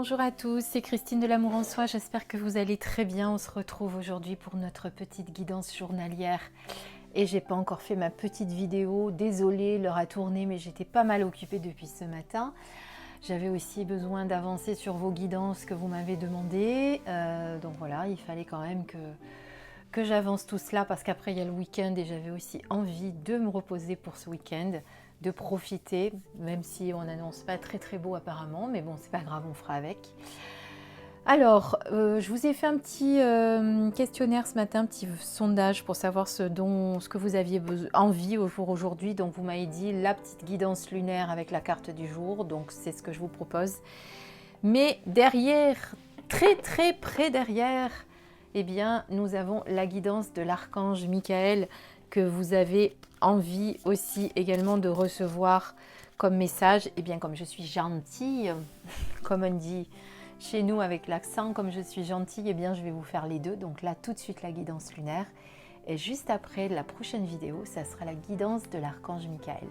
bonjour à tous, c'est Christine de l'Amour en Soi, j'espère que vous allez très bien. On se retrouve aujourd'hui pour notre petite guidance journalière et j'ai pas encore fait ma petite vidéo, désolée, l'heure a tourné mais j'étais pas mal occupée depuis ce matin. J'avais aussi besoin d'avancer sur vos guidances que vous m'avez demandé, donc voilà, il fallait quand même que j'avance tout cela parce qu'après il y a le week-end et j'avais aussi envie de me reposer pour ce week-end, de profiter, même si on n'annonce pas très très beau apparemment, mais bon c'est pas grave, on fera avec. Alors, je vous ai fait un petit questionnaire ce matin, un petit sondage pour savoir ce que vous aviez envie au jour aujourd'hui. Donc vous m'avez dit la petite guidance lunaire avec la carte du jour, donc c'est ce que je vous propose. Mais derrière, très très près derrière, eh bien, nous avons la guidance de l'archange Michael que vous avez envie aussi également de recevoir comme message. Eh bien, comme je suis gentille, comme on dit chez nous avec l'accent, comme je suis gentille, eh bien, je vais vous faire les deux. Donc là, tout de suite, la guidance lunaire. Et juste après la prochaine vidéo, ça sera la guidance de l'archange Michael.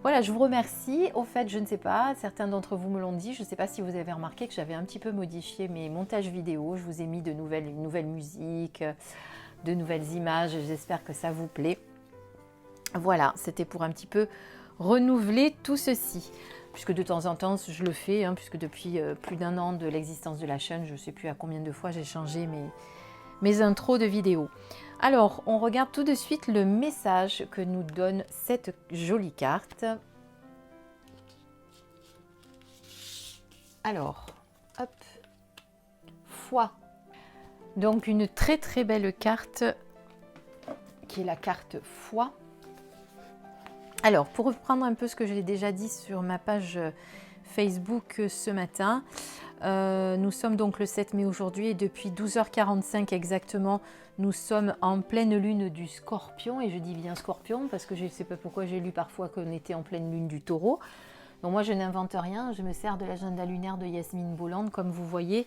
Voilà, je vous remercie. Au fait, je ne sais pas, certains d'entre vous me l'ont dit, je ne sais pas si vous avez remarqué que j'avais un petit peu modifié mes montages vidéo. Je vous ai mis une nouvelle musique, de nouvelles images. J'espère que ça vous plaît. Voilà, c'était pour un petit peu renouveler tout ceci. Puisque de temps en temps, je le fais, puisque depuis plus d'un an de l'existence de la chaîne, je ne sais plus à combien de fois j'ai changé mes intros de vidéos. Alors, on regarde tout de suite le message que nous donne cette jolie carte. Alors, hop, foi. Donc, une très très belle carte qui est la carte foi. Alors, pour reprendre un peu ce que j'ai déjà dit sur ma page Facebook ce matin, nous sommes donc le 7 mai aujourd'hui et depuis 12h45 exactement, nous sommes en pleine lune du Scorpion. Et je dis bien Scorpion parce que je ne sais pas pourquoi j'ai lu parfois qu'on était en pleine lune du Taureau. Donc moi je n'invente rien, je me sers de l'agenda lunaire de Yasmine Bolland, comme vous voyez,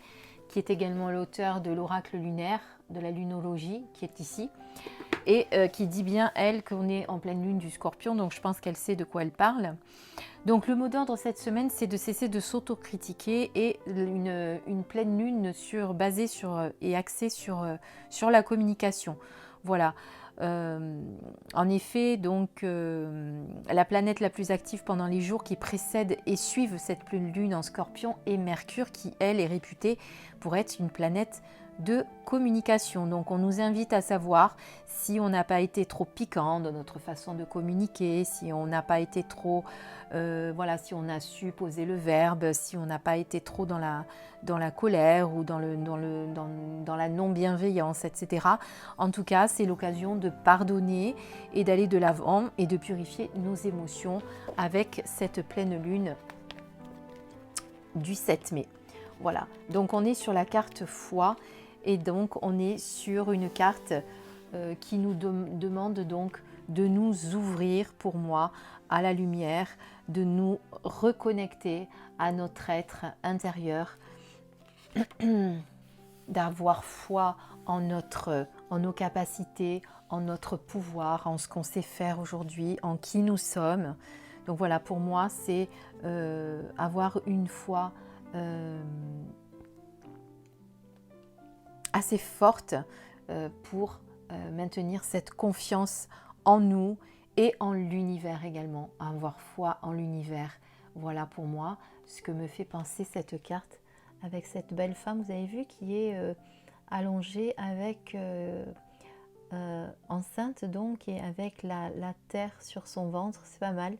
qui est également l'auteur de l'oracle lunaire, de la lunologie, qui est ici. Et qui dit bien, elle, qu'on est en pleine lune du Scorpion, donc je pense qu'elle sait de quoi elle parle. Donc le mot d'ordre cette semaine, c'est de cesser de s'autocritiquer et une pleine lune basée sur et axée sur la communication. Voilà. En effet, donc la planète la plus active pendant les jours qui précèdent et suivent cette pleine lune en Scorpion est Mercure, qui elle est réputée pour être une planète de communication. Donc on nous invite à savoir si on n'a pas été trop piquant dans notre façon de communiquer, si on n'a pas été trop voilà, si on a su poser le verbe, si on n'a pas été trop dans la colère ou dans la non-bienveillance, etc. En tout cas, c'est l'occasion de pardonner et d'aller de l'avant et de purifier nos émotions avec cette pleine lune du 7 mai. Voilà, donc on est sur la carte foi et donc on est sur une carte qui nous demande donc de nous ouvrir, pour moi, à la lumière, de nous reconnecter à notre être intérieur, d'avoir foi en nos capacités, en notre pouvoir, en ce qu'on sait faire aujourd'hui, en qui nous sommes. Donc voilà, pour moi, c'est avoir une foi assez forte pour maintenir cette confiance en nous et en l'univers également, avoir foi en l'univers. Voilà pour moi ce que me fait penser cette carte avec cette belle femme, vous avez vu, qui est allongée avec enceinte donc, et avec la terre sur son ventre. C'est pas mal.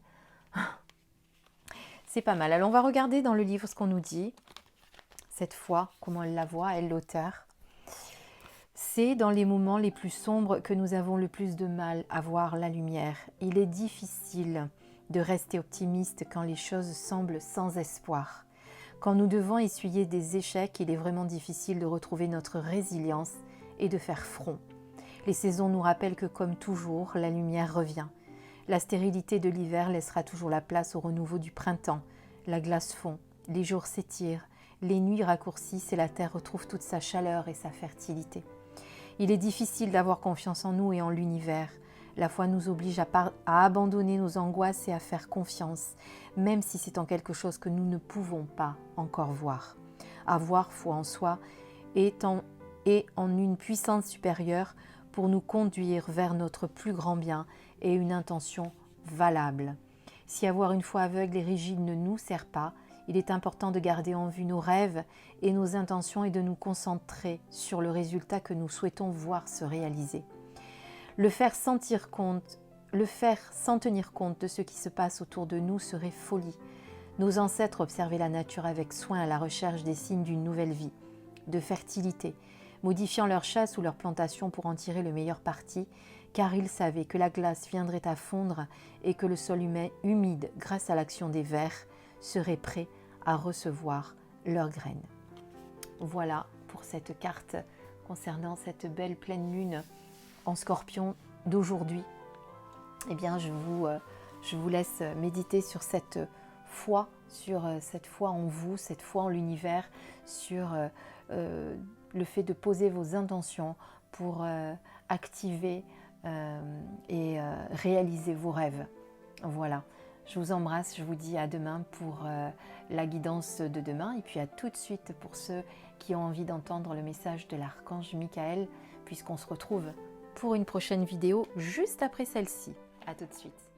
C'est pas mal. Alors on va regarder dans le livre ce qu'on nous dit cette fois, comment elle la voit, elle l'auteur. C'est dans les moments les plus sombres que nous avons le plus de mal à voir la lumière. Il est difficile de rester optimiste quand les choses semblent sans espoir. Quand nous devons essuyer des échecs, il est vraiment difficile de retrouver notre résilience et de faire front. Les saisons nous rappellent que, comme toujours, la lumière revient. La stérilité de l'hiver laissera toujours la place au renouveau du printemps. La glace fond, les jours s'étirent, les nuits raccourcissent et la terre retrouve toute sa chaleur et sa fertilité. Il est difficile d'avoir confiance en nous et en l'univers. La foi nous oblige à abandonner nos angoisses et à faire confiance, même si c'est en quelque chose que nous ne pouvons pas encore voir. avoir foi en soi et en une puissance supérieure pour nous conduire vers notre plus grand bien et une intention valable. Si avoir une foi aveugle et rigide ne nous sert pas, il est important de garder en vue nos rêves et nos intentions et de nous concentrer sur le résultat que nous souhaitons voir se réaliser. Le faire sans tenir compte de ce qui se passe autour de nous serait folie. Nos ancêtres observaient la nature avec soin à la recherche des signes d'une nouvelle vie, de fertilité, modifiant leur chasse ou leur plantation pour en tirer le meilleur parti, car ils savaient que la glace viendrait à fondre et que le sol humide, grâce à l'action des vers, serait prêt à recevoir leurs graines. Voilà pour cette carte concernant cette belle pleine lune en Scorpion d'aujourd'hui. Eh bien, je vous laisse méditer sur cette foi en vous, cette foi en l'univers, sur le fait de poser vos intentions pour activer et réaliser vos rêves. Voilà, je vous embrasse, je vous dis à demain pour la guidance de demain et puis à tout de suite pour ceux qui ont envie d'entendre le message de l'archange Michael, puisqu'on se retrouve pour une prochaine vidéo juste après celle-ci. À tout de suite.